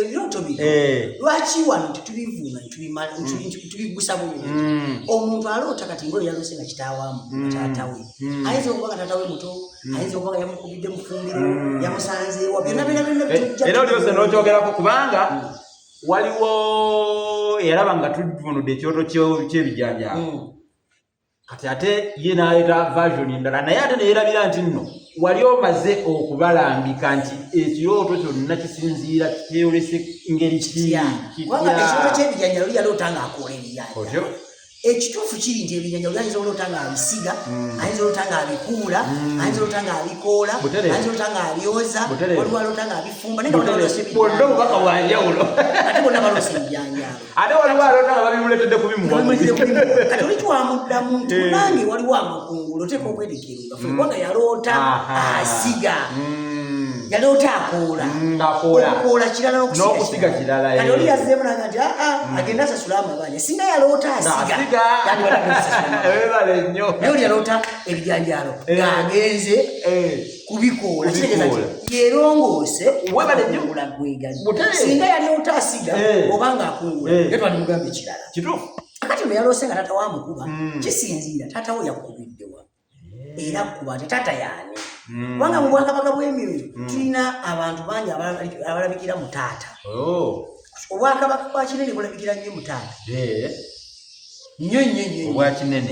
ebiroto bino lwaki wano tetubivuna tubigusa bulungi omuntu aloota kati ngoyo yalose nga kitaawamu taatawe ayinza okuba nga taatawe muto ayinza okuba nga yamukubidde mu ffumbiro yamusanzeewa byonna era olyose n'okyogerako kubanga waliwo yalaba nga tuvunudde ekyoto ky'ebijanjaalo kati ate ye n'aleeta version endala naye ate neerabira nti nno wali omaze okubalambika nti ekirooto kyonna kisinziira kyeyolese ngeri kubanga ekyoto ky'ebijanjaalo yaloota nga akoola ebijanja ekituufu kiri nti ebijanjaalo ayinza oloota nga abisiga ayinza oloota nga abikuula ayinza oloota nga abikoola ayinza oloota nga abyoza waliwo aloota nga abifumba naye bonna obubaka bwanjawulo ate bonna balose ebijanjaalo ate waliwo aloota nga babimuletedde kubimuwa kati oli twamuddamu nti munange waliwo amakungulu oteeka okwetekeera kubanga yaloota asiga yaloota akoola kirala n'okusiga kirala kati oli yazzeemu nanga nti agenda asasula amabanja singa yaloota asiga webale nnyo naye oli yaloota ebijanjaalo ng'agenze kubikoola kitegeeza nti yerongoose webalenyula gwegali singa yaloota asiga oba ng'akungula ye twandimugambe ekirala kituufu akati ono yaloose nga taata wamukuba kisinziira taata we yakukubiddewa era kuba ate taata yaani kubanga mu bwakabaka bw'emyoyo tulina abantu bangi abalabikira mu taata obwakabaka bwa kinene bulabikira nnyo mu taata nnyo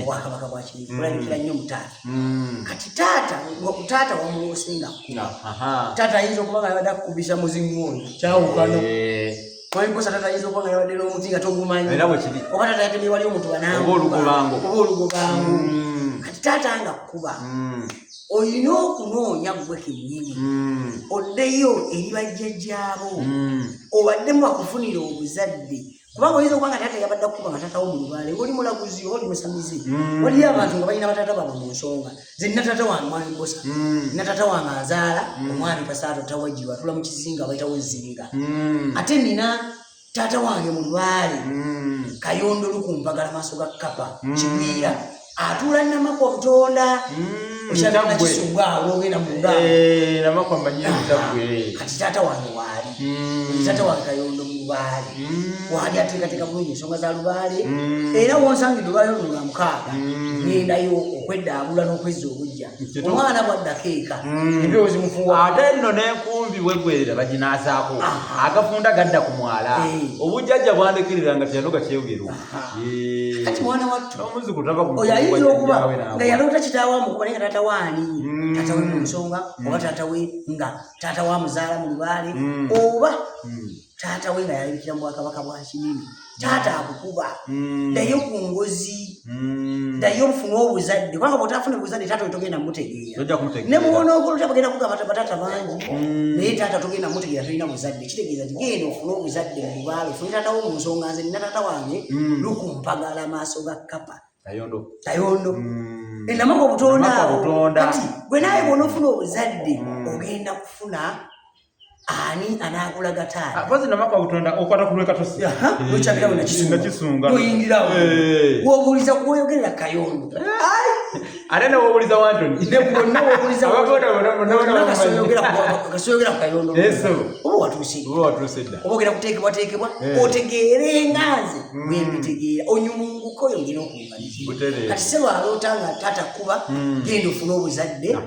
obwakabaka bwa kinene bulabikira nnyo mu taata kati taata taata wamuloosenga taata ayinza okuba nga yabadde akukubisa muzimu oyo kyawukano Waikosa tata hizo kwa ngayo delo mutinga togumanyi. Era bwe kiri. Oba tata yatemi wali omuntu banangu. Oba olugobango. Kati tata anga kuba. Oyina okunoonya gwe kennyini. Oddeyo eri bajjajjaabo. Obaddemu akufunira obuzadde. Kubanga oyinza okuba nga tata yabadde kuba nga tata wo mu lubaale. Oli mulaguzi, oli musamizi. Oli abantu nga balina batata baabwe mu nsonga. Nze nina tata wange mwami Mbosa. Nina tata wange azaala omwami Kasaato tawajjirwa atula mu kizinga bayitawo Zinga. Ate nina tata wange mu lubaale. Kayondo lukumpagala maaso ga Kapa. Kigwira. Atula Namakwa Butonda. Oshabana kisunga ologenda mu ngalo. Namakwa manyira mutagwe. Kati tata wange wali. Tata wange Kayondo mu lubaale. Wali ateekateeka bulungi ensonga za lubaale. Era wonsangidde olwayo lwa mukaaga. Ngendayo okweddaabula n'okwezza obujja. Omwana bwadda keeka. Ebyozi mufuwa. Ate nno n'enkumbi weggwerera baginaazaako. Agafunda gadda ku mwala. Obujjajja bwandikirira nga kyanoga kyeyogero. Kati mwana wattu. N'omuzukulu tava ku oyinza okuba nga yaloota kitaawe wamukuba naye nga taata waani. Taata we mu nsonga oba taata we nga taata wa muzaala mu lubaale oba taata we nga yalabikira mu bwakabaka bwa kinene. Taata akukuba ddayo ku ngozi ddayo ofune obuzadde kubanga bw'otaafuna obuzadde taata we togenda mutegeera ne muwonoogolo bagenda kugamba bataata bangi naye taata togenda mutegeera tolina buzadde kitegeeza nti genda ofune obuzadde mu lubaale ofune taata wo mu nsonga nze nina taata wange lukumpagala maaso ga Kapa Tayondo Namakwa Butonda kati gwe naye bw'onoofuna obuzadde ogenda kufuna ani anakulaga taata abazi Namakwa Butonda okwata kulweka tosi nokyabira bwe nakisunga noyingirawo wobuuliza kuwoyogerera Kayondo ate ne wobuuliza Wantoni bonna wobuuliza kasoyogera ku Kayondo oba watuuse dda oba ogenda kuteekebwateekebwa otegeere nga nze bwe mbitegeera onyumunguka oyo ngina okunganiza kati se lwaloota nga taata kuba genda ofune obuzadde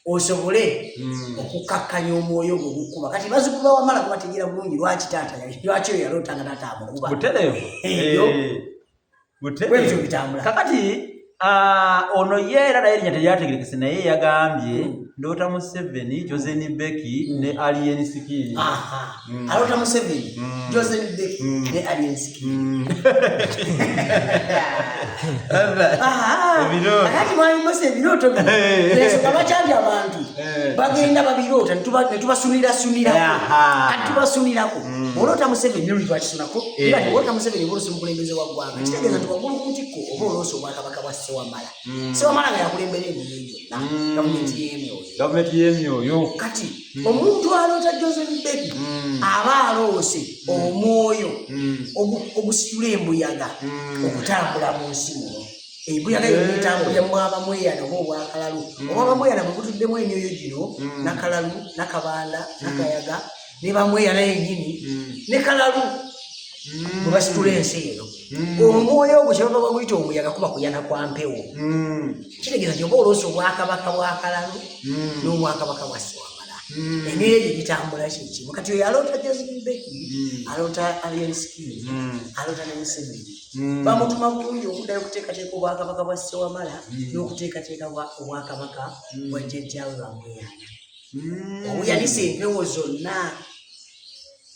osobole okukakkanya omwoyo gwe gukuba kati bazukuba wamala kubategeera bulungi lwaki taata lwaki oyo yaloota nga taata amukuba butereevu bwebityo bitambula kakati ono ye era naye erinnya teryategerekese naye yagambye ndoota Museveni Joseni Beki ne Alien Sikiri aloota Museveni Joseni Beki ne Alien Sikiri akati mwami Mbosa ebirooto bino ensonga bakyali abantu bagenda babiroota ne tubasunirasunirako kati tubasunirako oloota Museveni noluli twakisunako era oloota Museveni oloosa omukulembeze wa ggwanga kitegeeza nti waggulu ku ntikko oba oloosa obwakabaka bwa Sewamala nga yakulembera emyoyo gyonna gavumenti y'emyoyo kati omuntu aloota Joseph Beki aba aloose omwoyo ogusitula embuyaga okutambula mu nsi muno embuyaga yonna etambulira mu abamweyana oba obwakalalu oba abamweyana bwe butuddemu emyoyo gino nakalalu nakabanda nakayaga ne bamweya naye nyini ne kalalu basitula ensi eno omwoyo ogwo kyebaba baguyita omuyaga kuba kuyana kwa mpewo kitegeeza nti oba oloosa obwakabaka bwa kalalu n'obwakabaka bwa Ssewamala emyoyo egyo gitambula kikimu kati oyo aloota Jazibeki aloota Alien Skills aloota ne Museveni bamutuma bulungi okuddayo okuteekateeka obwakabaka bwa Ssewamala n'okuteekateeka obwakabaka bwa jjajjaawe bamweyana obuyanisa empewo zonna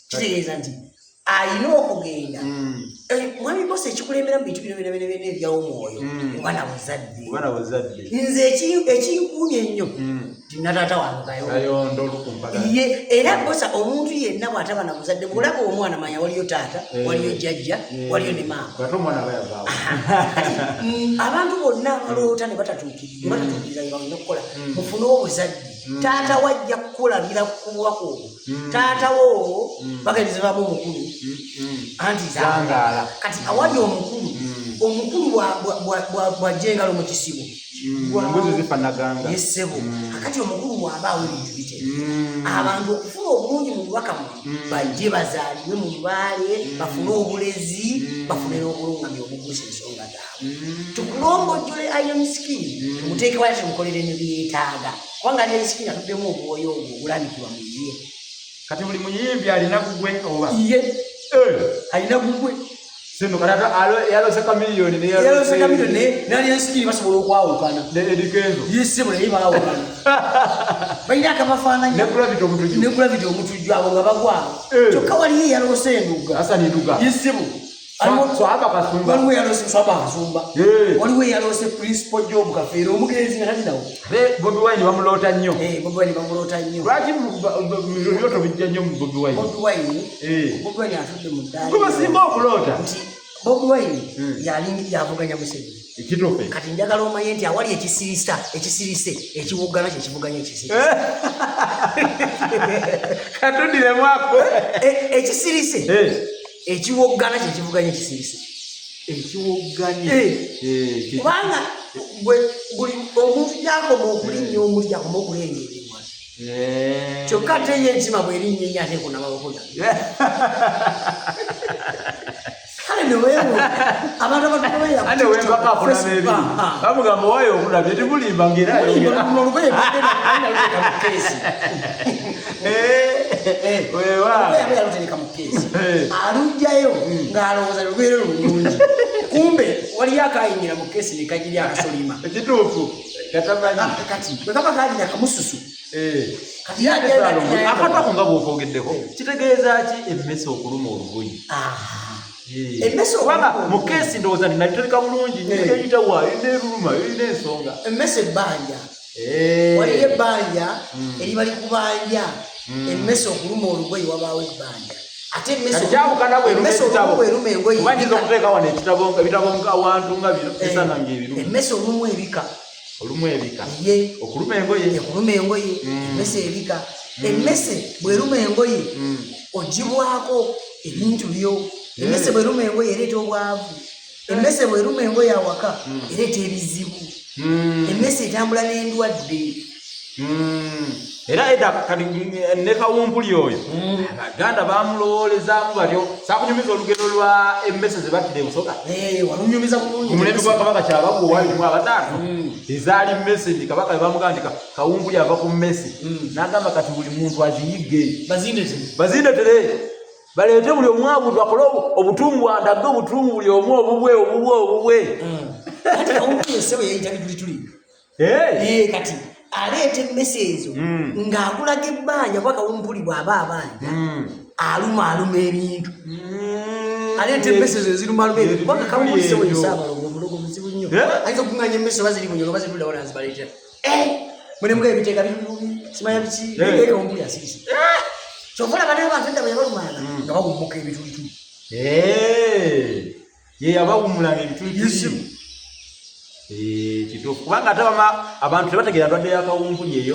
kitegeeza nti ayina okugenda mwami Boss ekikulembera mu bintu bino byonna ebyawo omwoyo oba na buzadde nze ekinkuumye ennyo tina taata wange ye era Boss omuntu yenna bw'ataba na buzadde bw'olaba omwana manya waliyo taata waliyo jjajja waliyo ne maama abantu bonna abaloota ne batatuukiriza bye balina okukola mufune obuzadde taata wajja kukulabira ku bubaka obwo taata wo bagezebamu omukulu anti zangaala kati awali omukulu bw'ajjengalo mu kisibo yesebo akati omukulu bw'abaawo ebintu bitera abantu okufuna obulungi mu bubaka bajje bazaalibwe mu lubaale bafune obulezi bafune n'obulungamya obugusa ensonga zaabwe tukulombojjole Alien Skills tumuteeke wala tumukolere ne byetaaga kubanga Alien Skills atuddemu obwoyo obwo obulabikibwa mu ye kati buli muyimbi alina gugwe oba ye alina gugwe sino karata yalose kamiliyoni ne Alien Skills basobola okwawukana ne edikenzo yese bule baawukana bayina akabafaananyi ne gravity omutujju abo nga bagwawo kyokka waliyo yalose enduga asa n'enduga yese waliwo yalose swaba akasumba waliwo yalose Principal Job Kafeero omugenzi nga talinawo Bobi Wine bamuloota nnyo lwaki byoto bijja nnyo mu Bobi Wine atudde mu ddaala kubasinga okuloota nti Bobi Wine yavuganya Museveni ekituufu kati njagala omanye nti awali ekisirise ekiwuggana kyekivuganya ekisirise katuddiremwako ekisirise ekiwoggana kyekivuganya ekisirise kubanga buli omuntu gyakoma okulinnya omuli gyakoma okulengererwa kyokka ate ye entima bwerinnya ennyo ate kunababokona kale neweewo abantu bamugamba wayo okulabye tibulimba ngaeraolugoye yalutereka mu keesi alugjayo ng'alowooza lubeere lulungi kumbe waliyo akayingira mu keesi nekagiri akasolima ekituufu kati bwekaba kalina kamususu akatwako nga bwokogeddeko kitegeeza ki emmese okuluma olugoye kubanga mu keesi ndowooza ninalitereka bulungi eyitawa erina eruluma erina ensonga emmese ebbanja waliyo ebbanja eriba likubanja emmese okuluma olugoye wabaawo ebbanja ate emmese oluma engoye ubanyinza okuteeka wano ebitabo awantu nga bino esanga ngaebirumu emmese olumu ebika okuluma engoye emmese ebika emmese bweruma engoye ogibwako ebintu byo emmese bweruma engoye ereeta obwavu emmese bweruma engoye awaka ereeta ebizibu emmese etambula n'endwadde era edda ne Kawumpuli oyo Abaganda bamulowoolezaamu batyo saakunyumiza olugero lwa emmese ze battira ebusoga walunyumiza bulungi omulembe gwa Kabaka Kyabaggu owalimu abataano ezaali mmese ndi Kabaka bamugamba nti Kawumpuli ava ku mmese n'agamba kati buli muntu aziyigge bazindetere baleete buli omwabudu akole obutumbu andage obutumbu buli omu obubwe kati Kawumpuli esebo yayitalitulituli kati aleeta emmese ezo ng'akulaga ebbanja kuba Kawumpuli bw'aba abanja aluma ebintu aleeta emmese ezo eziruma ebintu kubanga Kawumpuli sebo yosaabalongo omulogo muzibu nnyo ayinza okunganya emmese oba ziri munyolo oba ziruddawo nazibaleetera munemuga ebiteeka simanya biki Kawumpuli asirise kyova olaba naye abantu edda bwe yabalumanga nga bawummuka ebitulituli ye yabawummulanga ebitulituli kituufu kubanga ate abantu tebategeera ndwadde ya Kawumpuli eyo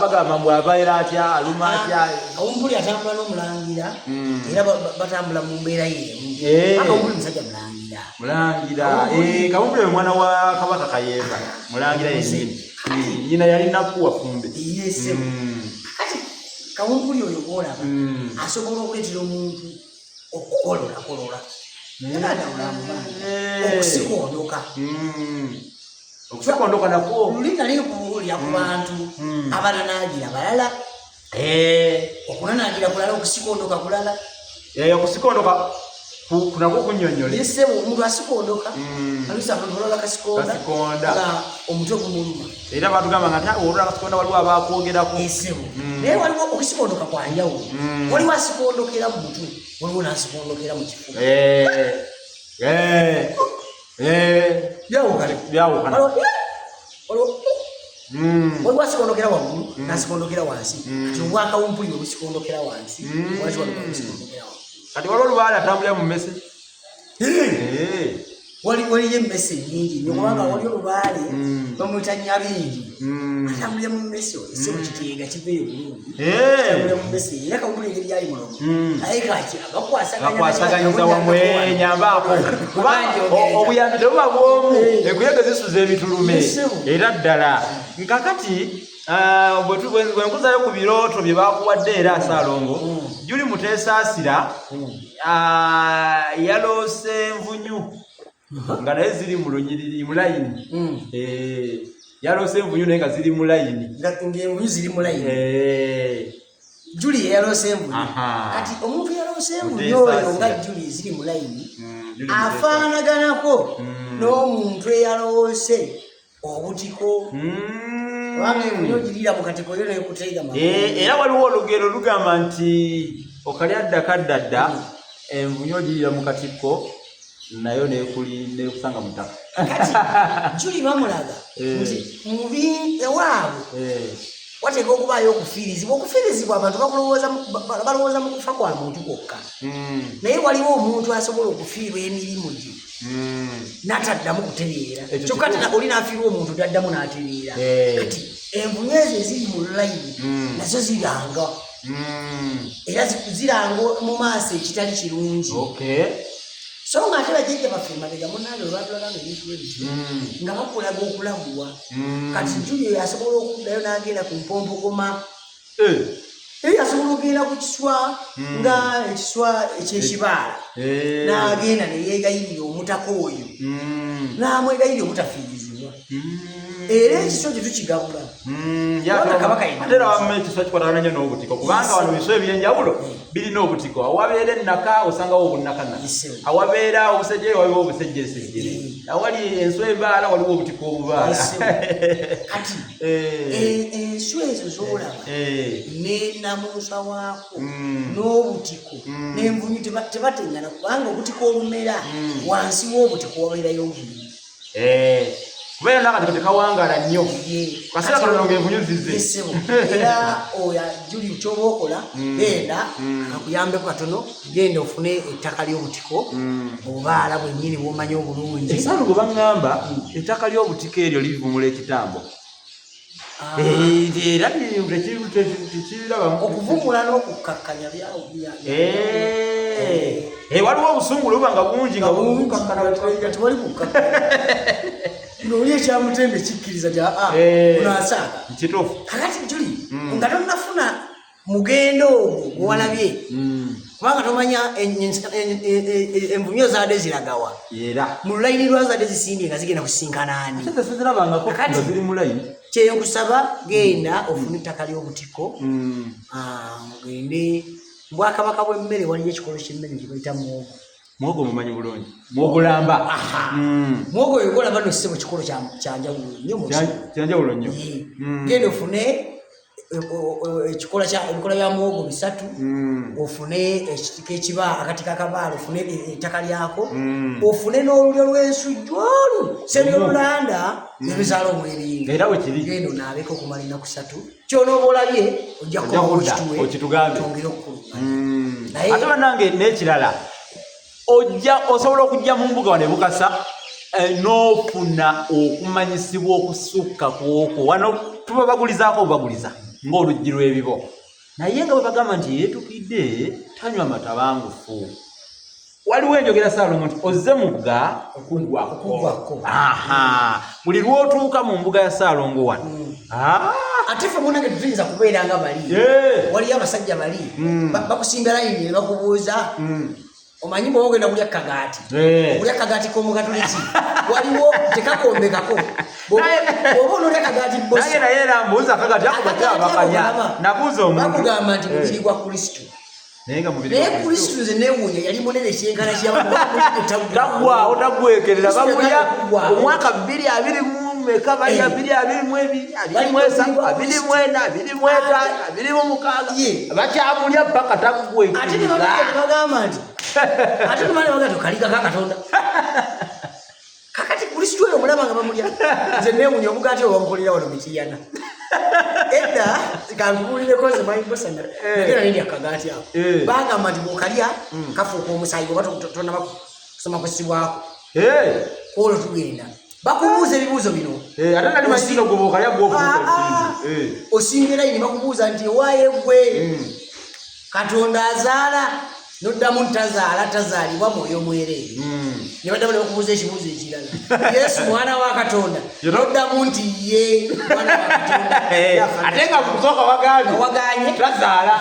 bagamba bw'abaera atya aluma atya Kawumpuli atambula n'omulangira era batambula mu mbeera y'emu Kawumpuli musajja mulangira Kawumpuli oyo mwana wa Kabaka Kayemba mulangira yennyini nyina yali Nakkuwa Fumbe kati kawumpuli oyo golaba asobola okuleetera omuntu okukolola okusikondoka nakwo luli kuwulira ku bantu abananaagira balala okunanaagira kulala okusikondoka kulala okusikondoka kunako kunyonyola yesebo omuntu asikondoka alisa abantu balala kasikonda nga omutwe gumuluma era batugamba nga olula kasikonda waliwo abakwogerako yesebo naye waliwo okusikondoka kwanjawulo waliwo asikondokera mu mutwe waliwo n'asikondokera mu kifuba byawukana waliwo asikondokera waggulu n'asikondokera wansi kati obwakawumpuli obusikondokera wansi waliwo kati waliwo olubaala atambulira mu mmese waliyo emmese nyingi nnyo kubanga waliyo olubaale bamwita nyabingi atambulira mu mmese ese mu kiteega kiveeyo bulungi atambulira mu mmese era kawumpuli engeri gyali mulomo naye kati bakwasaganyiza wamwe nyambaako kubanga obuyambi tebuba bwomu enkuyege zisuza ebitulume era ddala nkakati bwenkuzayo ku birooto bye bakuwadde era Ssaalongo Julie Muteesaasira yaloose envunyu nga naye ziri mu lunyiriri mu layini yaloose envunyu naye nga ziri mu layini ng'envunyu ziri mu layini Julie yaloose envunyu kati omuntu yaloose envunyu oyo nga Julie ziri mu layini afaanaganako n'omuntu eyaloose obutiko kubanga envunyu ogirira mu katiko yo nekuteega era waliwo olugero lugamba nti okalya ddakaddadda envunyu ogirira mu katiko nayo nekusanga mu ttaka Julie bamulaga nti mubi ewaabwe wateeka okubaayo okufiirizibwa abantu balowooza mu kufa kwa muntu kwokka naye waliwo omuntu asobola okufiirwa emirimu gye n'ataddamu kutereera kyokka ati oli n'afiirwa omuntu taddamu n'atereera kati envunyu ezo eziri mu layini nazo ziranga era ziranga mu maaso ekitali kirungi so nga ate bajjajja baffe emabega munaale olwatulaganga ebintu ebityo nga bakulaga okulabuwa kati Julie asobola okuddayo n'agenda ku mpompogoma asobola okugenda ku kiswa nga ekiswa ekyekibaala n'agenda neyeegayirira omutaka oyo n'amwegayirira obutafiirizibwa era ekiswa kye tukigabula ate era wamu ekiswa kikwatagana nnyo n'obutiko kubanga wano biswa ebyenjawulo birina obutiko awabeera ennaka osangawo obunnakana awabeera obusejjere waliwo obusejjeresejjere awali enswa ebaala waliwo obutiko obubaala kati enswa ezo z'olaba n'enamusa waako n'obutiko n'envunyu tebateŋŋana kubanga obutiko olumera wansi w'obutiko wabeerayo envunyu kubeera nakati tekawangala nnyo kaseera katono ng'envunyu zizze era oyo Julie kyoba okola genda akakuyambeko katono genda ofune ettaka ly'obutiko obaala bwennyini bw'omanyi obulungi Ssaalongo baŋŋamba ettaka ly'obutiko eryo livumula ekitambo era tekirabamu okuvumula n'okukkakkanya byawo waliwo obusungulu buba nga bungi nga tewali kukkakkanya ng'oli ekyamutembe kikkiriza unaasaaga kituufu kakati Julie nga tonnafuna mugendo ogwo gwewalabye kubanga tomanya envunyu zaadde ziragawa mu lulayini lwazadde zisimbye nga zigenda kusisinkanaani ziri mu layini kyenkusaba genda ofuna ettaka ly'obutiko ogende Bwakabaka bw'emmere waliyo ekikolo ky'emmere kye bayita muwogo mumanyi bulungi muwogulamba muwogo oyo golaba no ssebo kikolo kyanjawulo nnyo genda ofune ebikola bya muwogo 3 ofune ekitiko akati kakabaala ofune ettaka lyako ofune n'olulyo lw'ensujju olu semyolulanda nebizaala omweringa era wekiri genda onaabeko okumala ennaku 3 kyonooba olabye ojja okitugambe kyongere okukuluma ate bannange n'ekirala osobola okujja mu mbuga wano ebukasa n'ofuna okumanyisibwa okusukka kwokwo wano tuba bagulizaako baguliza ng'oluggi lw'ebibo naye nga bwe bagamba nti yeetukidde tanywa matabangufu waliwo enjogera Ssaalongo nti ozze mugga okuggwako buli lw'otuuka mu mbuga ya Ssaalongo wano ate fe munange tuyinza kubeera nga bali waliyo abasajja bali bakusimba layini ne bakubuuza omanyi bwe ogenda kulya kagaati okulya kagaati k'omukatoliki waliwo tekakombekako oba ololya kagaati bakugamba nti mubiri gwa kristo naye kristo nze neewuunya yali munene kyenkana kyabagwawo tagwekerera bamulya omwaka 2024 balya 2022 bakyamulya paka tagwekerera bagamba nti ate tumale bagato kalika kakatonda kakati kristo oyo mulaba nga bamulya nze neewuunya omugaati owamukolera wano mikiyana edda kankubuulireko nze mayibosana nagera nendya kagaati ako bagamba nti bwokalya kafuuka omusaayi oba tonaba kusoma kwesibwako olwo tugenda bakubuuza ebibuuzo bino osinga layini bakubuuza nti ewaaye gwe katonda azaala noddamu tazaalibwa mwoyo mwereere ne baddamu ne bakubuuza ekibuuzo ekirala yesu mwana wa katonda noddamu nti ye mwana wa katonda ate nga kusooka waganye tazaala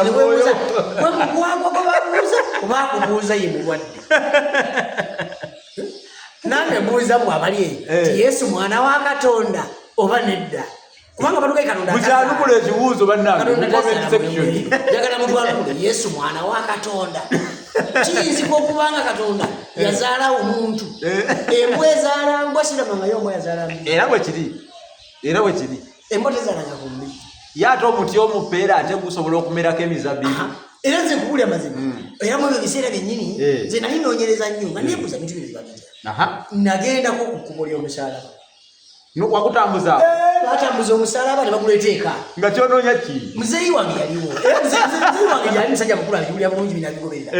mugwagwa gwe babuuza oba akubuuza ye mulwadde nange mbuuzamu abali eyo ti yesu mwana wa katonda oba nedda kubanga batukai katonda mukyanukula ekibuuzo jagala mutwalukule yesu mwana wa katonda kiyinzika okubanga katonda yazaala omuntu embwa ezaala mbwa siramanga ombwa yazaala mbi era bwe kiri embwa tezaalanga ku mbi ye ate omuti omupeera ate gusobola okumerako emizabbibu era nze nkubulya mazima era mu ebyo biseera byennyini nze nali noonyereza nnyo nga neebuuza bintu bino bibagija nagendako ku kkubo ly'omusalaba wakutambuza batambuza omusalaba ne baguleeta eka nga kyonoonya ki muzeeyi wange yaliwo muzeeyi wange yali musajja mukulu abiwulira bulungi binabigoberera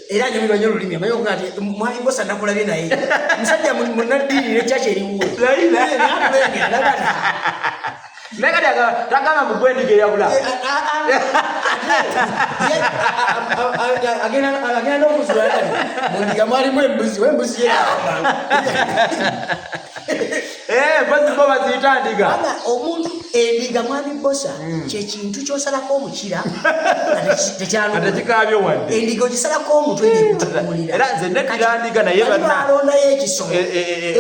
era anyumirwa nnyo olulimi amanyi okuga nti mwami Mbosa nakulabye naye musajja munnaddiini n'ekyaki eriwo naye kati tagama mu gwendiga eyabula agenda n'okuzula kati mundiga mwalimu embuzi wembuzi mpozi bo baziyita ndiga omuntu endiga mwami Mbosa kyekintu kyosalako omukira atekikabyo wadde endiga ogisalako omutwe nekutukulira era nze neddira ndiga naye balondayo ekisolo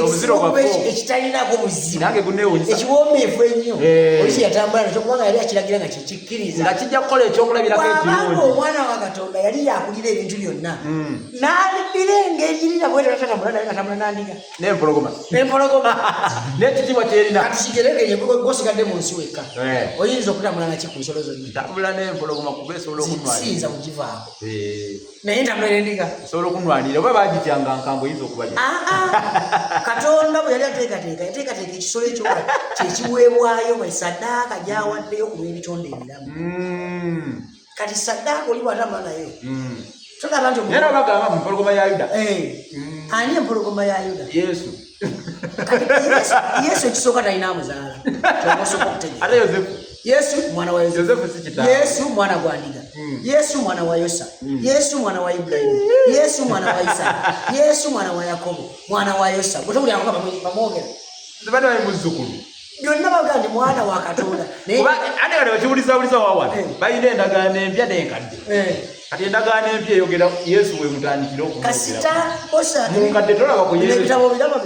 obuziro bwaffe ekitalinako buzibu nange guneewunyisa ekiwoomeefu ennyo oli kyeyatambula nakyo kubanga yali akiragira nga kikikkiriza nga kijja kukola ekyokulabirako ekirungi omwana wa katonda yali yakulira ebintu byonna n'alibira engeri girira bwete natatambula naye natambula nandiga n'empologoma n'ekitiibwa kyerina kati kigerekenye gosigadde mu nsi wekka oyinza okutambula naki ku nsolo zonna ntambula n'empologoma kuba esobola siyinza kugivaako naye ntambula n'endiga esobola okunwanira oba bagityanga nkambo oyinza okubalya katonda bwe yali ateekateeka yateekateeka ekisolo ekyo kyekiweebwayo bwe saddaaka gyawaddeyo ku lw'ebitonde ebiramu kati saddaaka oli bw'atambula nayo tolaba nti era bagamba mu mpologoma ya yuda ani empologoma ya yuda yesu yesu ekisooka talina amuzaala kyobasobola okutegeera ate yozefu yesu mwana wa yozefu si kitaawe yesu mwana gwa ndiga yesu mwana wa yosa yesu mwana wa ibulayimu yesu mwana wa isaaka yesu mwana wa yakobo mwana wa yosa bwetobulyango nga bamwogera zibadde bali muzzukulu byonna bagaa ndi mwana wa katonda ate kati bakiwulizawuliza wawana balina endagaano empya n'enkadde kati endagaano empya eyogera yesu bwe mutandikira kasita osa munkadde tolaba ku yesu ebitabo biraba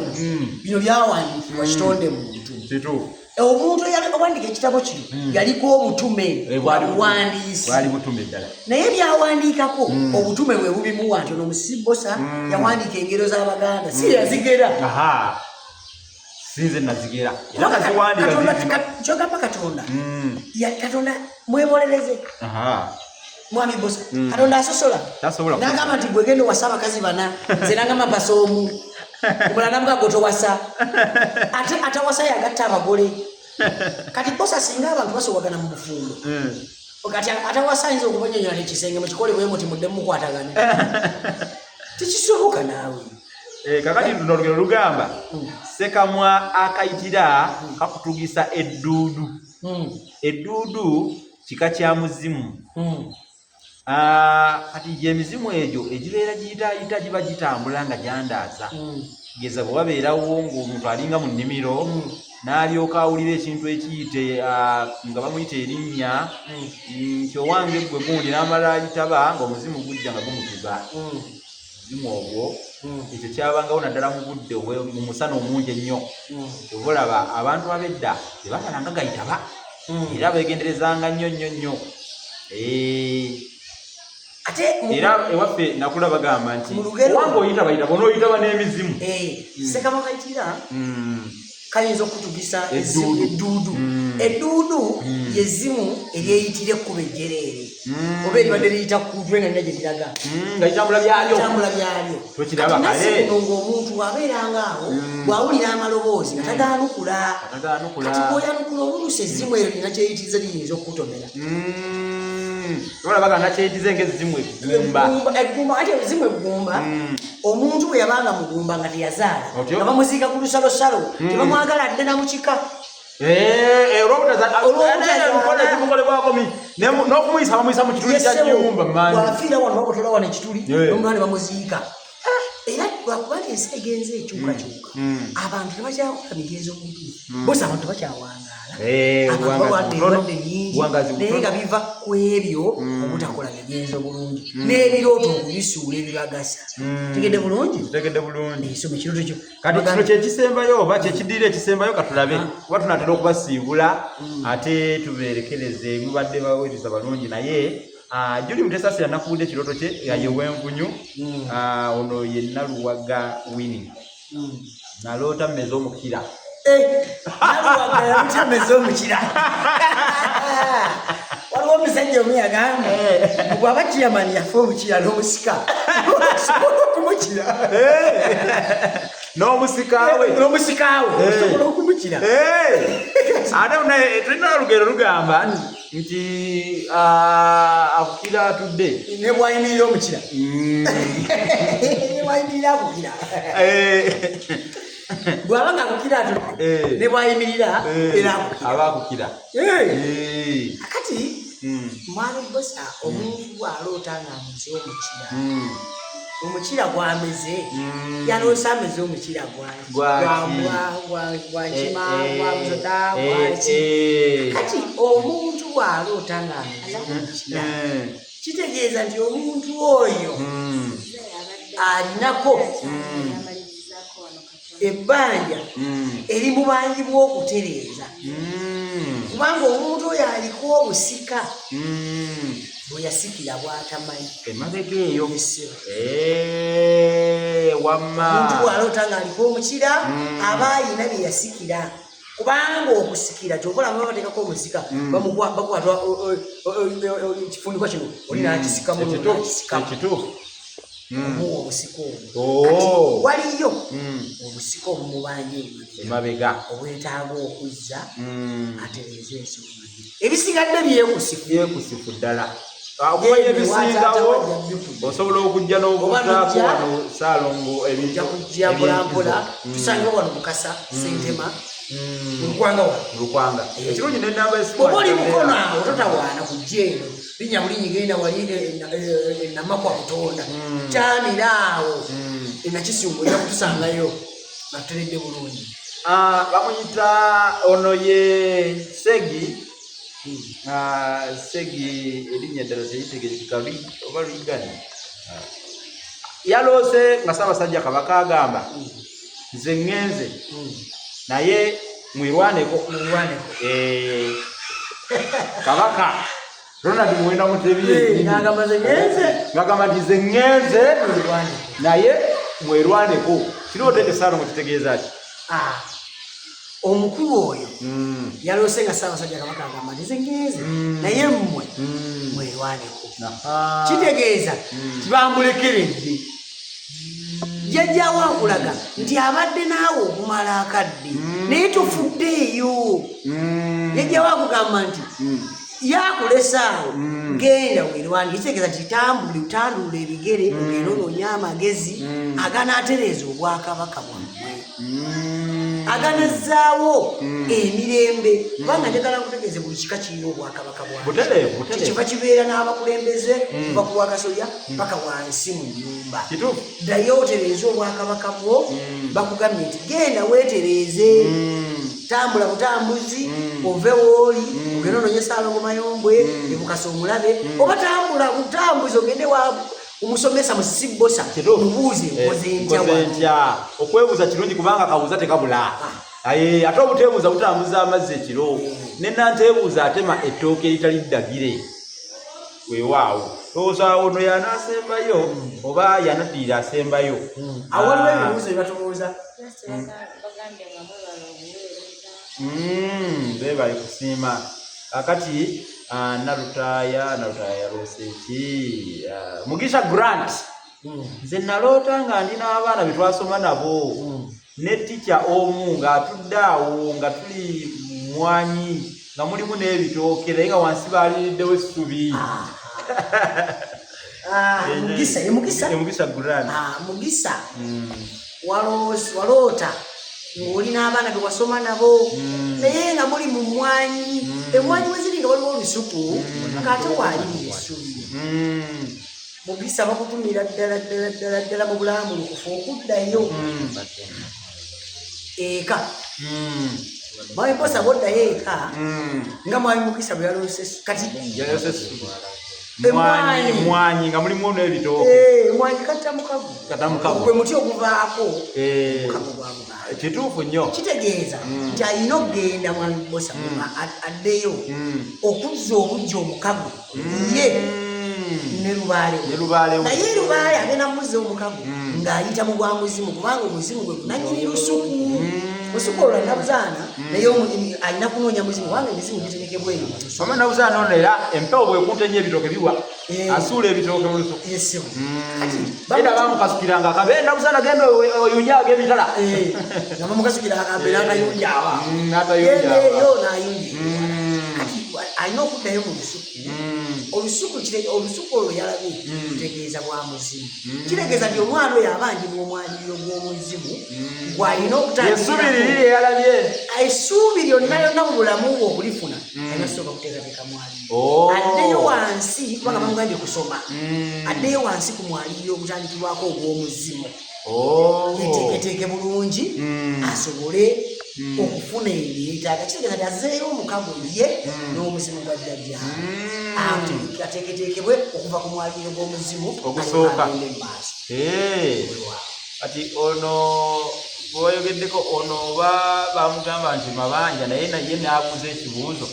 bino byawandiikibwa kitonde muntu kituufu omuntu owandika ekitabo kino yaliko obutume buwandiisi bwali butume ddala naye byawandiikako obutume bwe bubimuwa nti ono musisi Mbosa yawandiika engero z'Abaganda si yazigera sinze nazigera kyogamba katonda katonda mwebolereze mwami Mbosa katonda asosola nagamba nti gwegenda owasa abakazi bana nze nagamba mpasa omu omulala namugago towasa ate atawasa yagatta abagole kati Mbosa singa abantu basobagana mu bufundo kati atawasa ayinza okubanyonyola ekisenge mukikole bwe muti mudde mukwatagana tekisoboka naawe kakati luno olugero lugamba sekamwa akayitira kakutugisa edduudu edduudu kika kya muzimu kati gy'emizimu egyo egibeera giyitaayita giba gitambula nga gyandaaza geza bwe wabeerawo ng'omuntu alinga mu nnimiro n'alyoka awulira ekintu ekiyite nga bamuyita erinnya nti owange gwe gundi n'amala ayitaba ng'omuzimu gujja nga gumutuza omuzimu ogwo ekyo kyabangawo naddala mu budde mu musana omungi ennyo oba olaba abantu ab'edda tebabalanga gayitaba era beegenderezanga nnyo era ewaffe nakula bagamba nti owange oyitaba yitaba onooyitaba n'emizimu Ssekabaka Kira kayinza okutugisa edduudu yezimu eryeyitira ekkuba ejjereere oba eribadde liyita kutwe nga nina gye liraga nga litambula byalyo nasi kuno ng'omuntu abeeranga awo bw'awulira amaloboozi nga tagaanukula kati bw'oyanukula obuluusi ezzimu eryo lina kyeyitiriza liyinza okukutomera olaba nakyeyitize ng'ezzimu eggumba ate ezimu eggumba omuntu bwe yabanga mugumba nga teyazaala nga bamuziika ku lusalosalo tebamwagala adde namukika n'okumuyisa bamuyisa mu kituli kya nnyumba bwafiira wano babotola wano ekituli n'omwana bamuziika era lwakuba nti ensi egenze ekyukakyuka abantu tebakyakola migenzo omutuufu bose abantu bakyawangaala abantu balwadde endwadde nnyingi naye nga biva ku ebyo obutakola migenzo bulungi n'ebirooto okubisuula ebibagasa tegedde bulungi so mukirooto kyo kati kino kyekisembayo oba kyekiddira ekisembayo katulabe kuba tunatera okubasiibula ate tubeerekereze mubadde baweereza balungi naye Juli Mutesa yanakubudde ekirooto kye yayewenvunyu ono ye Naluwaga Winnie naloota mmeze omukira Naluwaga yaloota mmeze omukira waliwo omusajja omu yagamba bw'aba kiyamani yafa omukira n'omusika osobola okumukira n'omusikaawe osobola okumukira ate tulina olugero lugamba nti akukira atudde ne bwayimirira omukira ne bwayimirira akukira bw'aba nga akukira atudde ne bwayimirira era aba akukira akati mwana bosa omuntu bw'aloota ng'ameze omukira gwameze yaloosa ameze omukira gwakima gwamuzoda gwaki kati omuntu bw'aloota ng'ameze omukira kitegeeza nti omuntu oyo alinako ebbanja eri mu bangi bw'okutereeza kubanga omuntu oyo aliko obusika bwe yasikira bw'atamanyi emabega eyo omuntu bw'aloota ng'aliko omukira aba ayina bye yasikira kubanga okusikira kyokola baba bateekako omusika bakwata ekifundiko kino oli nakisikamu ekituufu omuwa obusika obwo waliyo obusika obumubanja emabega obwetaaga okuzza atereeza ensonga ebisigadde byekusifu ddala okumanya ebisingawo osobola okujja n'obuzaako wano Saalongo ojja kujja mpolampola tusange wano Mukasa Sentema Lukwanga ekirungi n'ennamba oba oli mukono awo totawaana kujja eno linnya bulinyi genda wali enamakwa Butonda kyamira awo enakisungu ojja kutusangayo natuteredde bulungi bamuyita ono ye Segi erinnya ddala teyitegekeka oba Luyigani yaloose nga Ssaabasajja Kabaka agamba nze ŋŋenze naye mwirwaneko Kabaka Ronald Muwenda Mutebi ng'agamba nti nze ŋŋenze naye mwerwaneko kirooto ekyo Saalongo kitegeeza ki omukulu oyo yaloose nga Ssaabasajja Kabaka agamba nti nze ŋŋenze naye mmwe mwerwaneko kitegeeza tibambulekeredde jjajjaawo akulaga nti abadde naawe okumala akadde naye tofuddeeyo jjajjaawo akugamba nti yakulesa awo genda weerwanire kitegeeza nti tambule utanduula ebigere ogenda onoonya amagezi aganaatereeza obwakabaka bwammwe aganazaawo emirembe kubanga njagala nkutegeeze buli kika kirina obwakabaka bwakyo kikiva kibeera n'abakulembeze kuva ku Wakasolya paka wansi mu nnyumba ddayo otereeze obwakabaka bwo bakugambye nti genda weetereeze tambula butambuzi ove woli ogenda nonyesa alongo mayombwe ebukasa omulabe oba tambula butambuzi ogende wa umusomesa musibosa mubuuze nkoze okwebuuza kirungi kubanga kabuuza tekabula ate obuteebuuza butambuza amazzi ekiro nenanteebuuza atema ettooke eritali ddagire weewaawo lowooza ono yanaasembayo oba yanaddiira asembayo awaliwo ebibuuzo byebatubuuza beebale kusiima kakati Narutaya Roseki Mugisha Grant nze naloota nga ndina abaana be twasoma nabo ne teacher omu ng'atudde awo nga tuli mwanyi nga mulimu n'ebitooke naye nga wansi baaliddewo essubi Mugisha Grant Mugisha waloota ng'olina abaana be wasoma nabo naye nga muli mu mwanyi emwanyi weziri nga waliwo olusuku ng'ate waali essubi Mugisha bakutumira ddala mu bulamu lukufu okuddayo eka mwami Mposa bwoddayo eka nga mwami Mugisha bwe yaloose kati mwanyi nga mulimu n'ebitooke mwanyi katamukavu gwe muti oguvaako mukavu bwaguba kituufu nnyo kitegeeza nti alina okugenda mwami Mposa addeyo okuzza obujja omukago ye ne Lubaale naye Lubaale agenda muzza omukago ng'ayita mu bwa muzimu kubanga omuzimu gwe kunanyini lusuku lusuku olwo Nabuzaana naye alina kunoonya muzimu kubanga emizimu giterekebwa eyo mama Nabuzaana ono era empewo bwekunta nnyo ebitooke biwa asuula ebitooke mu lusuku era bamukasukiranga akabe Nabuzaana genda oyunjaaga emitala nga bamukasukira akabe n'atayunjaawa yo n'ayunja alina okuddayo mu lusuku olusuku olwo yalabye kutegeeza bwa muzimu kitegeeza nti omwana oyo abanjibwa omwanjiro gw'omuzimu gw'alina okutandikira essuubi lyonna yonna mu bulamu bwe okulifuna alina sooka kuteekateeka mwaliiro addeyo wansi kubanga bamugambye kusoma addeyo wansi ku mwaliiro ogutandikirwako ogw'omuzimu yeteeketeeke bulungi asobole okufuna ebyetaaga kitegeeza nti azeeyo omukago ye n'omuzimu gwa jjajja ateeketeekebwe okuva ku mwaliiro gw'omuzimu ogusooka kati ono bwoyogeddeko ono oba bamugamba nti mabanja naye n'abuuza ekibuuzo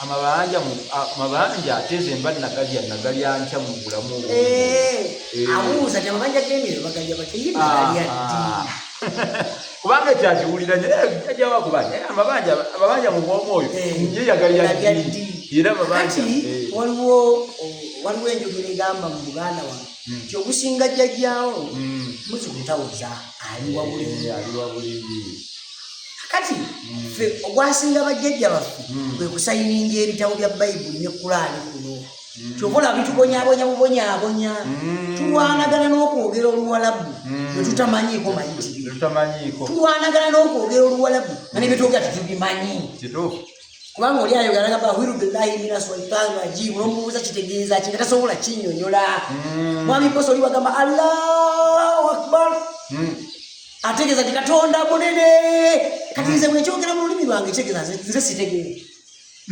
amabanja ateze emba nagalya nkya mu bulamu abuuza nti amabanja g'emiro bagalya bateyibagalya ddi kubanga ekyakiwulira jjajja wakubanja amabanja mu bwomu oyo ye yagalya ddi era amabanja waliwo enjogera egamba mu Buganda wange nti ogusinga jjajjaawo muzikutawuza aliwa buliri kati ffe ogwasinga bajjajja baffe kwe kusayininga ebitabo bya Bayibuli ne Kulaani kuno kyobola bitugonyabonya bubonyaabonya tulwanagana n'okwogera Oluwalabu ne tutamanyiiko mayitire tulwanagana n'okwogera Oluwalabu nga ne byetwogera tetubimanyi kubanga oli ayogera agamba wirubillahi mina sultani rajim n'omubuuza kitegeeza ki nga tasobola kinnyonnyola mwami Mposa oli bagamba Allahu akbar ategeeza nti Katonda munene kati nze bwekyogera mu lulimi lwange kitegeeza nze sitegeere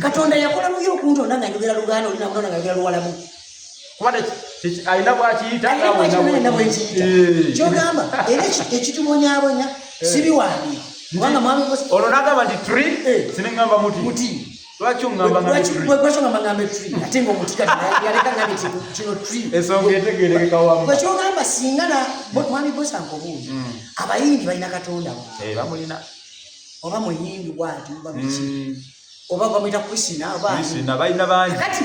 Katonda yakola luyo okuntonda nga njogera Luganda olina kutonda nga njogera Luwalabu alina bwakiyita kyogamba era ekitubonyabonya sibiwandiika kubanga mwami Mposa olwo n'agamba nti tri sinengamba muti lwaki ongamba ngambe tri ate ng'omuti kati yaleka ngambe kino tri ensonga etegeerekeka wamu bwekyogamba singa mwami Mposa nkobuuza abayimbi balina Katonda bamulina oba muyimbi bwati babiki oba bamwita Kristina balina bangi kati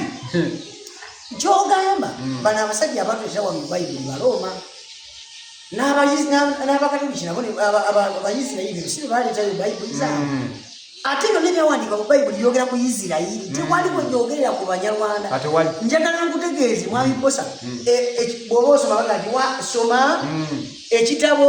kyogamba bano abasajja abatwesa wano mu Bayibuli Balooma n'abakatoliki nabo abayisirayiri bisibe baleetayo Bayibuli zaabwe ate byo nebyawandiika mu Bayibuli byogera ku Isirayiri tewaliwo byogerera ku Banyarwanda njagala nkutegeeze mwami Mposa bw'oba osoma bagati soma ekitabo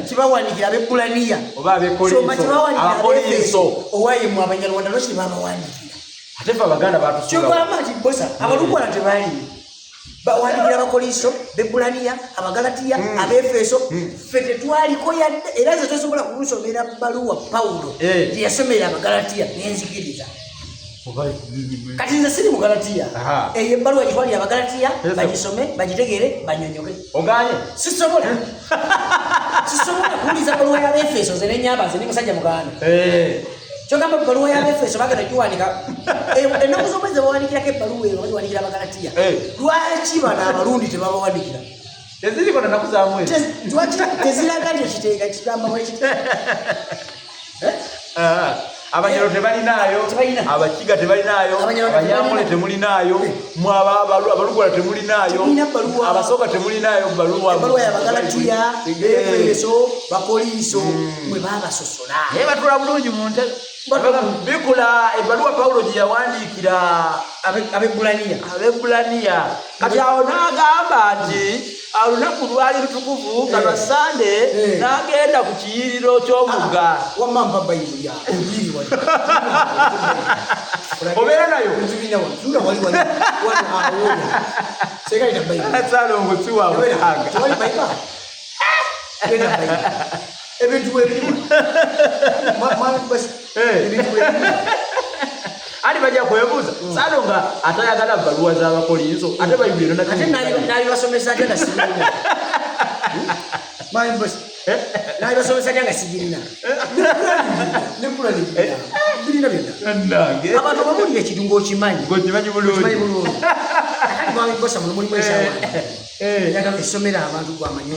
kibawandiikira Abebulaniya oba Abekolinso owayemu Abanyarwanda lwaki babawandiikira ate fe Abaganda batusuula kyogamba nti Mposa abalugwala tebaliyo bawandikira abakoliso b'Ebbulaniya Abagalatiya Abefeso fete twaliko yadde era ze tosobola kulusomera bbaluwa Pawulo gye yasomera Abagalatiya n'enzikiriza kati nze siri Mugalatiya eyo ebbaluwa gitwali Abagalatiya bagisome bagitegere banyonyoke oganye sisobola kuwuliza bbaluwa y'Abefeso ze n'ennyambaze ne musajja muganda kyogamba bbaluwa y'Abefeso bagenda giwandika ennaku z'omwezi bawandikirako ebbaluwa eyo bagiwandikira Abagalatiya lwaki bano abalundi tebabawandikira teziriko nnaku za mwezi teziraga nti ekiteeka kigamba bwekiti Abanyoro tebalinayo, Abakiga tebalinayo, Abanyamule temulinayo, Abalugwala temulinayo, Abasoga temulinayo, bbaluwa y'Abagalatiya Efeso bakoliso mwe babasosola batula bulungi mu ntebe bikula ebbaluwa Pawulo gye yawandiikira Ab'Ebbulaniya kati awo n'agamba nti olunaku lwali lutukuvu nga lwa Sande n'agenda ku kiyiriro ky'omugga wamamba bayibuli obeera nayo Salongo si wa butanga ebintu ebirimu ali bajja kwebuuza Salonga atayagala bbaluwa z'Abakolinso ate bayibuli ate nabibasomesa atya nga sigirina nabibasomesa atya nga sigirina birina byonna abantu bamulira ekintu ng'okimanyi bulungi mwamibosa muno mulimu esawa njagala esomera abantu gwamanye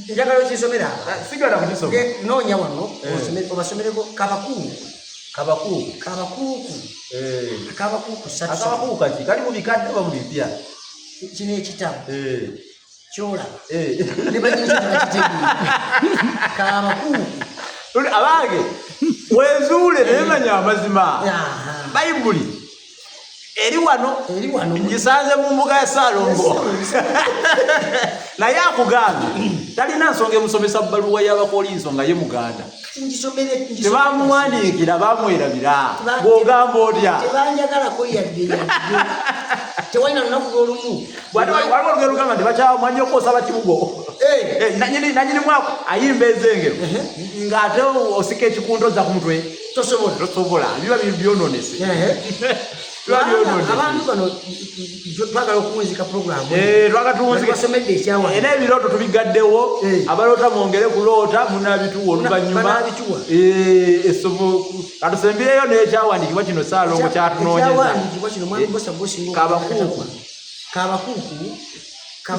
njagala okisomera sigala kutisoma noonya wano obasomereko kabakuuku kati kali mu bikadde oba mu bipya kino ekitabo kyolaba ne banyini kitegeera kabakuuku abange wezuule nemanya amazima bayibuli eri wano ngisanze mu mbuga ya Salongo naye akugambye talina nsonga emusomesa bbaluwa y'Abakolinso nga ye Muganda tebamuwandiikira bamwerabira bw'ogamba otya tebanjagalako yadde tewalina lunaku lw'olumu waliwo olugero lugamba nti bakyamwanyi okwosaba kibugo nanyini mwako ayimba ezengero ng'ate osika ekikundo za ku mutwe tosobola biba byononese abantu bano twagala okuwunzika programu twasomedde ekyawa era ebirooto tubigaddewo abaloota mwongere kuloota munabituwa oluvannyuma essomo katusembireyo n'ekyawandiikibwa kino Salongo kyatunoonyeza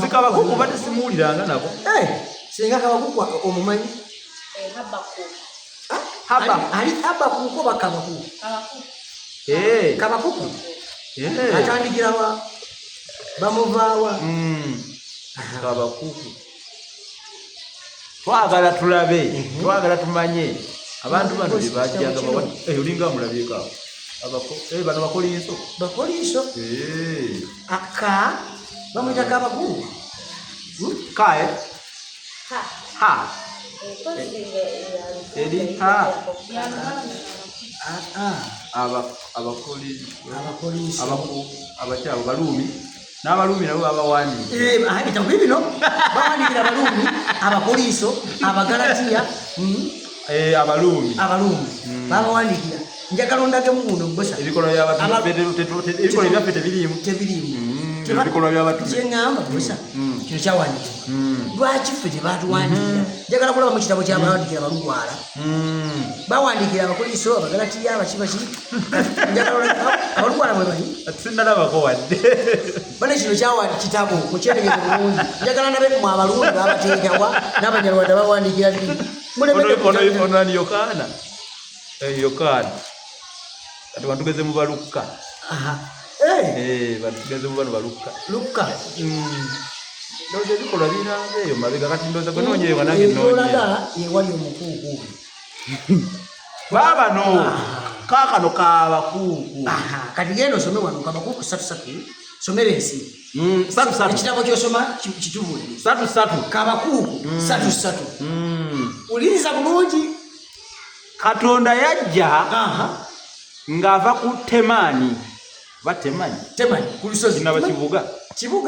kabakuuku bate simuwuliranga nabo singa kabakuuku omumanyi Habakuuku oba kabakuuku kabakuuku atandikirawa bamuvaawa kabakuuku twagala tulabe twagala tumanye abantu bano bye bajjaga olinga mulabyeko bano Bakolinso aka bamwita kabakuuku kae eri Abakyabo Baluumi n'Abaluumi nabo babawandiikira ebitabo bino bawandikira Abaluumi Abakolinso Abagalatiya Abaluumi babawandikira njagala ondagemu guno bosa ebikolwa byaffe tebiriimu ebikolwa by'abatume kyeŋŋamba bosa kino kyawandikira lwaki ffe tebatuwandikira njagala kulaba mu kitabo kyabawandikira Balugwala bawandikira Abakolinso Abagalatiya abakibaki Abalugwala bwe bali sinalabako wadde bane kino kyawandikira kitabo mukyetegeke bulungi njagala nabe mu Abaluumi babateekawa n'Abanyarwanda bawandikira ono ani Yokaana kati bantugeze mu Balukka bantugeze mu bano Lukka ndoze ebikolwa biranze eyo mabega kati ndoze gwe noonyeyo nange noonyeyo yewali omukuuku baabano kaakano kabakuuku kati genda osome wano kabakuuku 3 somera ensi ekitabo kyosoma kitubulire 3 kabakuuku 3 uliriza bulungi Katonda yajja ng'ava ku Temaani temanyi ku lusozi naba kibuga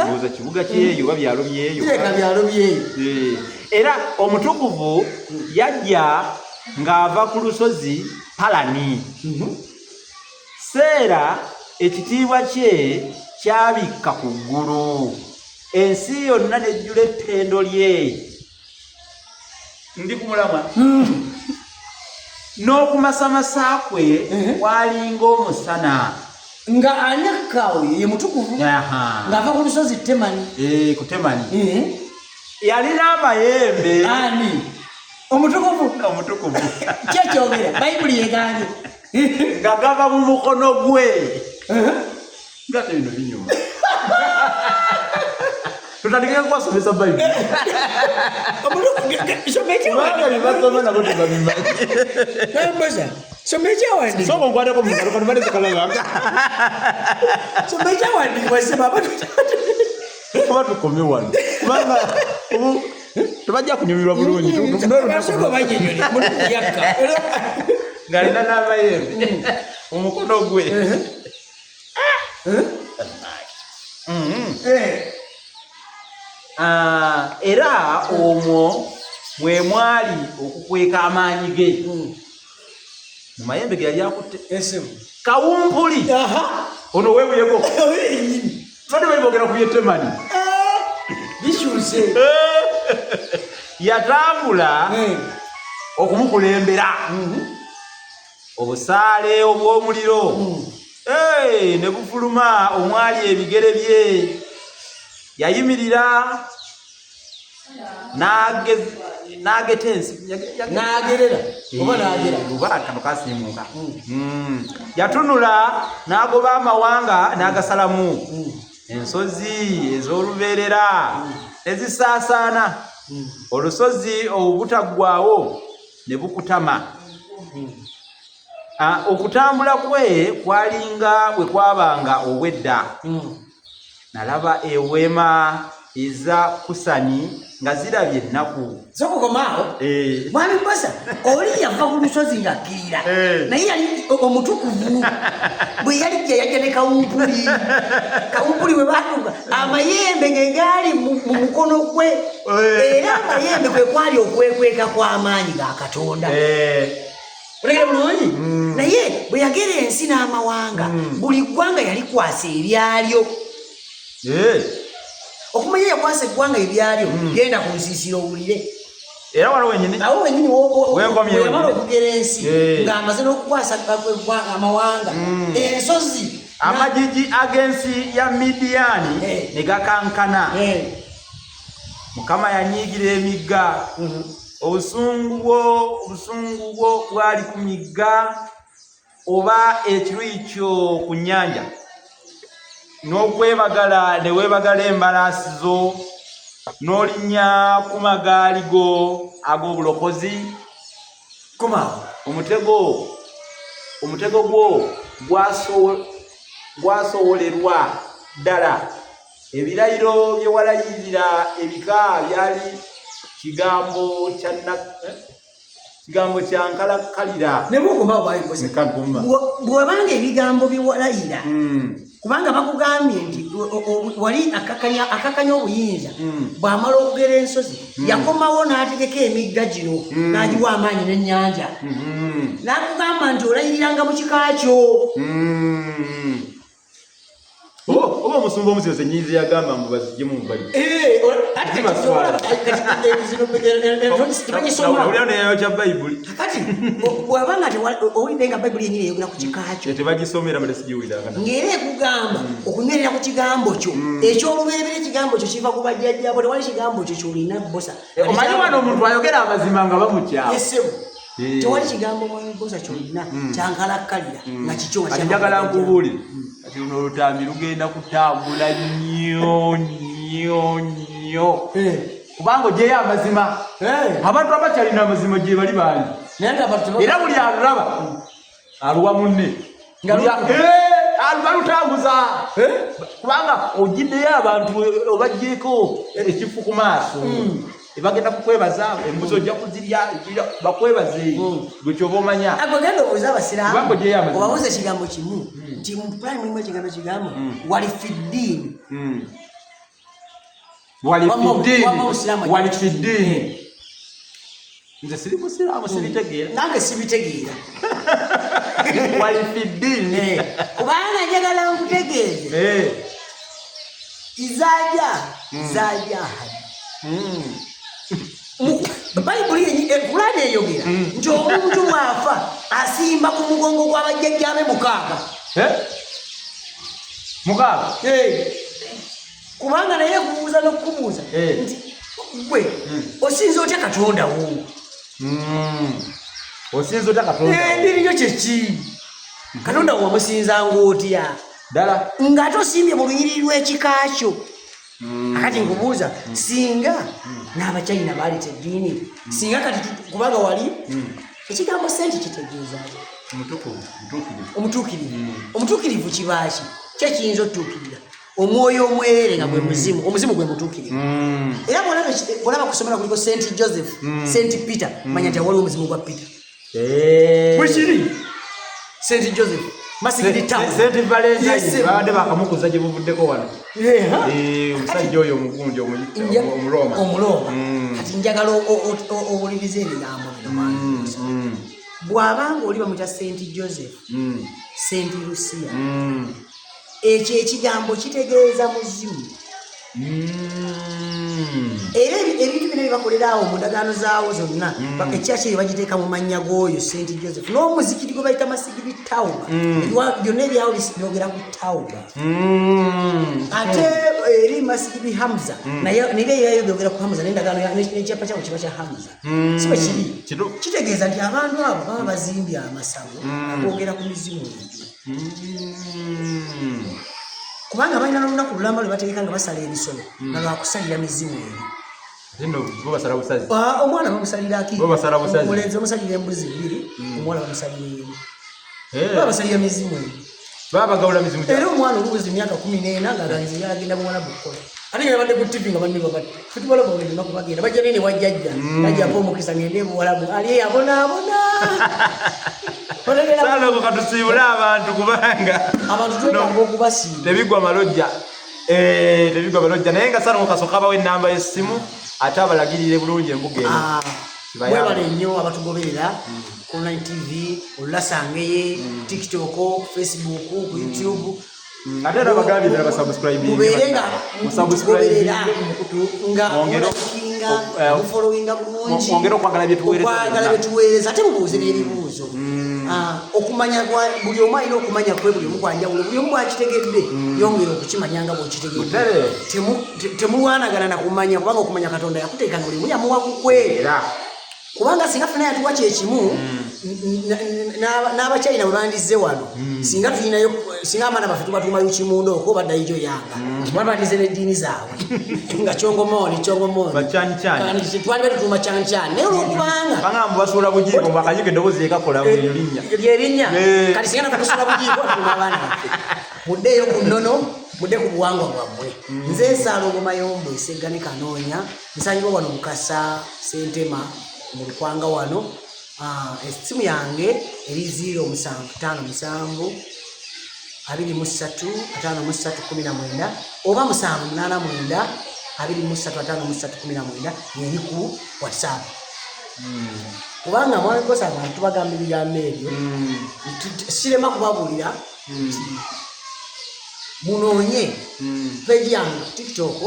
yoza kibuga kyeyo babyalo byeyo era omutukuvu yajja ng'ava ku lusozi Palani. Seera ekitiibwa kye kyabikka ku ggulu, ensi yonna nejjula ettendo lye. Ndi kumulamwa n'okumasamasa kwe kwalinga omusana. Nga anyakkawo ye mutukuvu ng'ava ku lusozi Temani. Ku Temani yalina amayembe. Ani omutukuvu kyekyogera bayibuli yegaanye nga gava mu mukono gwe. Nga bino binyuma tutandikira kubasomesa bayibuli basoma nabo tebabimanyi. Soko nkwateko mu ngalo kano baleze kalabanga kuba tukomye wano kubanga tebajja kunyumirwa bulungi ng'alina n'amayembe mu mukono gwe. Era omwo mwe mwali okukweka amaanyi ge. Mu mayembe ge yali akutte kawumpuli. Ono weebuyeko twadde bayibogera ku byetemani bikyuse. Yatambula okumukulembera obusaale obw'omuliro ne bufuluma omwali ebigere bye. Yayimirira n'ageta ensi n'agerera oba n'agera luba kano kasiimuka. Yatunula n'agoba amawanga n'agasalamu. Ensozi ez'olubeerera ezisaasaana, olusozi obutaggwaawo ne bukutama. Okutambula kwe kwalinga bwe kwabanga obwedda. Nalaba eweema eza Kusani nga zirabye ennaku. Zokukomaawo mwami Mbosa oli yava ku lusozi ng'akkirira naye yali omutukuvu. Bwe yali yajja ne kawumpuli bwe baatuuka amayembe ge gaali mu mukono gwe. Era amayembe kwe kwali okwekweka kw'amaanyi ga Katonda. Olegera bulungi naye bwe yagera ensi n'amawanga buli ggwanga yalikwasa ebyalyo. Okumanya yakwasa eggwanga ebyalyo genda ku nsiisiro owulire. Era wano wenyini awo wenyini weyamala okugera ensi ng'amaze n'okukwasa amawanga ensozi amagigi ag'ensi ya Midiyaani ne gakankana. Mukama yanyiigira emigga. Obusungu bwo bwali ku migga oba ekiruyi kyo ku nnyanja. N'okwebagala ne weebagala embalaasi zo n'olinnya ku magaali go ag'obulokozi. Omutego gwo gwasowolerwa ddala. Ebirayiro bye walayirira ebika byali kigambo kya nkalakkalira. Ne bw'okomawo bw'ayikoze bw'obanga ebigambo bye walayira kubanga bakugambye nti wali akakanya obuyinza bw'amala okugera ensozi yakomawo n'ategeka emigga gino n'agiwa amaanyi n'ennyanja n'akugamba nti olayiriranga mu kika kyo. Oba omusumba omusiose nyiizi yagamba mbu baziggyemu mu bali. Olina neyayokya Bayibuli. Kati bw'abanga owulidde nga Bayibuli yennyini eyogera ku kika kyo. Tebagisomera mbadde sigiwulira. Ng'era ekugamba okunywerera ku kigambo kyo eky'olubereberye ekigambo kyo kiva ku bajjajjaabo tewali kigambo kyo ky'olina Bosa. Omanyi wano omuntu ayogera amazima nga bamukyawa. Tewali kigambo mwami Bosa ky'olina kyankalakkalira nga kikyo ati njagala nkubuulire kati luno olutambi lugenda kutambula nnyo kubanga ogyeyo amazima. Abantu abakyalina amazima gye bali bangi era buli alulaba aluwa munne balutambuza kubanga ogiddeyo abantu obaggyeko ekifu ku maaso bagenda kukwebaza embuzi ojja kuzirya bakwebaze gwe kyoba omanya. Agenda obuuza abasiraamu obabuuza ekigambo kimu nti mu plan mulimu ekigambo kigambo walifiddini walifiddini nze siri musiraamu sibitegeera nange sibitegeera walifiddini kubanga njagala nkutegeeze izaja Bayibuli Kurani eyogera nti omuntu bw'afa asimba ku mugongo gw'abajjajjaabe mukaaga. Mukaaga? Kubanga naye kubuuza n'okubuuza nti gwe osinza otya Katonda wo? Osinza otya Katonda wo? Ndiriyo kyeki. Katonda wo wamusinzanga otya? Ddala? Ng'ate osimbye mu lunyiriri lw'ekika kyo. Akati nkubuuza singa n'Abachina baaleta eddiini singa kati kubanga wali ekigambo sente kitegeeza omutuukirivu kibaaki kye kiyinza otutuukirira omwoyo omwerere nga gwe omuzimu gwe mutuukirivu era bw'olaba kusomera kuliko St. Joseph St. Peter manya nti waliwo omuzimu gwa Peter bwe kiri St. Joseph Masigiri town St. Valentine baade bakamukuza gye buvuddeko wano omusajja oyo omugundi omuloma kati njagala owuliriza ebigambo bino bw'abanga oli bamuyita St. Joseph St. Lucia ekyo ekigambo kitegeeza muzimu era ebintu bino byebakolera awo mu ndagaano zaawo zonna ekyaki eyo bagiteeka mu mannya g'oyo St. Joseph n'omuzikiri gwe bayita Masigiri tawuba byonna ebyawo byogera ku tawuba ate eri Masigiri Hamza naye eyayo byogera ku Hamza n'endagaano n'ekyapa kyawo kiba kya Hamza si bwe kiri kitegeeza nti abantu abo baba bazimbye amasabo agogera ku mizimu egyo kubanga balina n'olunaku lulamba lwe bategeka nga basala ebisolo nga lwakusalira mizimu eyo. Omwana bamusalira ki? Omulenzi bamusalira embuzi 2, omuwala bamusalira emu. Baba basalira mizimu eyo. Baba bagawula mizimu gyabwe. Era omwana olubuzi emyaka 14 ng'aganzi yagenda muwala bukola. Ate nga badde ku TV nga banne babadde. Futubala bawule lunaku bagenda. Bajja nene wajjajja. Bajja po omukisa ngende buwalabu. Ali yabonaabona. Sala ko katusiibula abantu kubanga abantu twetaaga okubasiiba tebigwa malojja tebigwa malojja naye nga sala mukasoka bawe ennamba y'essimu ate abalagirire bulungi embuga eno webale nnyo abatugoberera ku Online TV Olulasangeye TikTok Facebook ku YouTube ate era bagambira basubscribe mubeerenga mutugoberera nga kinga followinga bulungi ongera okwagala bye tuweereza ate mubuuze n'ebibuuzo okumanya buli omu alina okumanya kwe buli omu kwanjawulo buli omu bwakitegedde yongera okukimanya nga bw'okitegedde temulwanagana na kumanya kubanga okumanya Katonda yakuteeka nga buli omu yamuwa kukwera kubanga singa ffena yatuwa kyekimu n'Abachina bwe bandizze wano singa tulinayo singa abaana baffe tubatuumayo kimundo oko baddayo gyo yanga bandize n'eddiini zaabwe nga kyongomooni twalibe tutuuma cyancani naye olwokubanga bangamba basobola bujiiko mbakayige eddoboozi ekakola lyerinnya kati singa nakatusobola bujiiko tuuma abaana baffe muddeeyo ku nnono mudde ku buwangwa bwammwe nze Nsaalongo Mayombo Seggane Kanoonya nsangibwa wano Mukasa Sentema mu Lukwanga wano essimu yange eri 0757 23 5319 oba 789 23 5319 yeri ku WhatsApp kubanga mwankosa abantu tubagamba ebigambo ebyo sirema kubabuulira munoonye page yange TikTok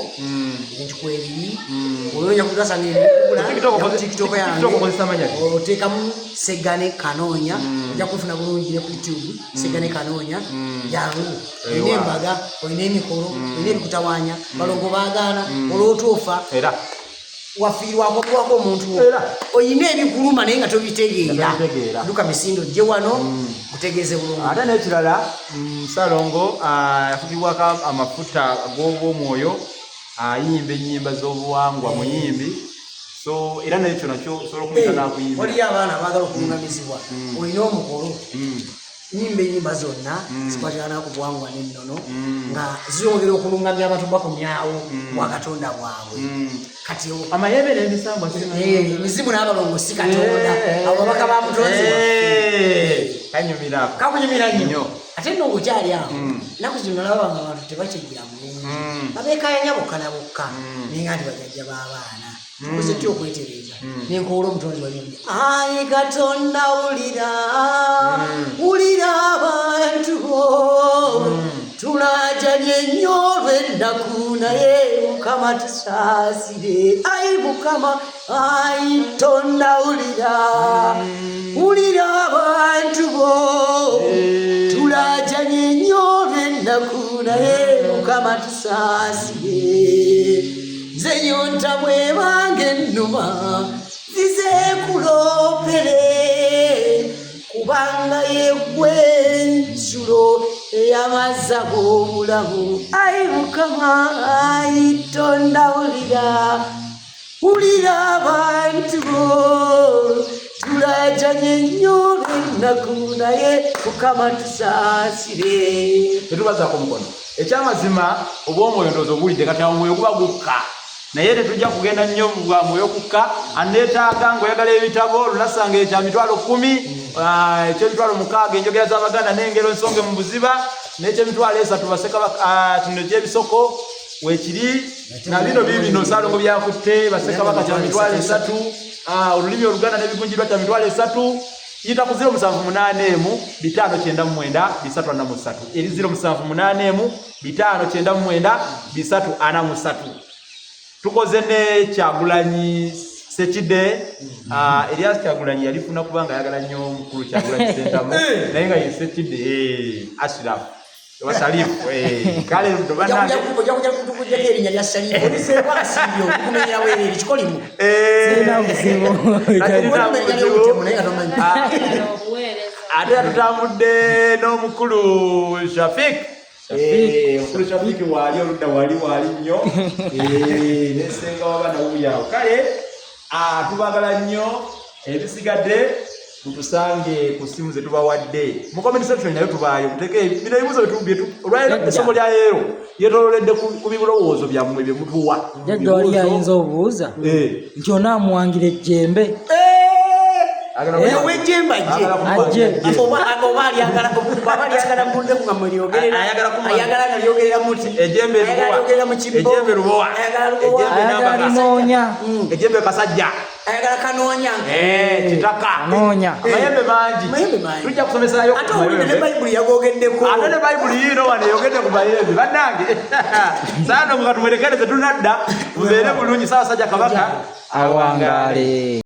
nkikwebiri olwonya kutasangire TikTok yange oteekamu Seggane Kanoonya ojja kufuna bulungi ne ku YouTube Seggane Kanoonya yangu olina embaga olina emikolo olina ebikutawaanya balongo baagaana olw'otuufa wafiirwako kuwako omuntu oyina ebikuluma naye nga tobitegeera duka misindo gye wano gutegeeze bulungi ate n'ekirala Nsaalongo yafukibwako amafuta ag'obwomwoyo ayimba ennyimba z'obuwangwa muyimbi so era nakyo nakyo osobola okumuyita n'akuyimba waliyo abaana abaagala okulungamizibwa olina omukolo nyimba enyimba zonna zikwatagana ku buwangwa n'ennono nga ziyongera okulungamya abantu bakomyawo bwa Katonda bwabwe kati amayebe n'ebisambwa emizimu n'abalongo si Katonda abo babaka ba mutonzi kanyumira kakunyumira nnyo ate no kukyali awo naku zino nalaba nga abantu tebakyejjira mulungi babeekayanya bokka na bokka naye nga nti bajajja b'abaana tukoze tutya okwetereeza nenkoola omutonzi walingi ayi Katonda wulira abantu bo tulajanye nnyo olw'ennaku naye Mukama tusaasire ayi Mukama ayi Tonda wulira abantu bo tulajanye nnyo olw'ennaku naye Mukama tusaasire nze yonta bwebange ennuma zizeekulopere kubanga yegwe ensulo ey'amazzi ag'obulamu ayi Mukama ayi Tonda wulira abantu bo tulajanye nnyo olw'ennaku naye Mukama tusaasire. Tetubazaako mukono ekyamazima oba omwoyo ndowooza obuwulidde kati omwoyo guba gukka naye tetujja kugenda nnyo bwa mwoyo kukka aneetaaga ng'oyagala ebitabo lunasanga ekya mitwalo 10 ekyemitwalo 6 enjogera z'Abaganda n'engero ensonge mu buziba n'ekyemitwalo 3 baseka kino gy'ebisoko weekiri na bino bibino Saalongo byakutte baseka baka kya mitwalo 3 olulimi Oluganda n'ebigunjirwa kya mitwalo 3 yita ku 0784599 eri 0784599 tukoze ne Kyagulanyi Sekide Elias Kyagulanyi yalifuna kubanga ayagala nnyo mukulu Kyagulanyi Sentamu naye nga ye Sekide Ashraf wasalifu kale ndo banange oja kutukuja erinnya lya Salifu olise kwasibyo kumenya weereri kikolimu sina buzibu ate atutambudde n'omukulu Shafik omukulu Shafik wali oludda wali nnyo nesenga wabana wuyawo kale tubagala nnyo ebisigadde mutusange ku simu ze tubawadde mu comment section nayo tubaayo muteke bino ebibuzo bitubye olwaleero essomo lya leero yetololedde ku bibulowoozo byammwe bye mutuwa jajja wali ayinza obuuza nti onaamuwangira ejjembe ejjembe ajje oba alyagala munde nga mulyogerera ayagala nga lyogerera muti ejjembe lubowa ayagala linoonya ejjembe kasajja ayagala kanoonya kitaka anoonya amayembe mangi tujja kusomesayo ate owulire ne bayibuli yagogeddeko ate ne bayibuli yiino wano eyogedde ku mayembe bannange saano nga tumwerekereze tunadda tubeere bulungi Ssaabasajja Kabaka awangaale.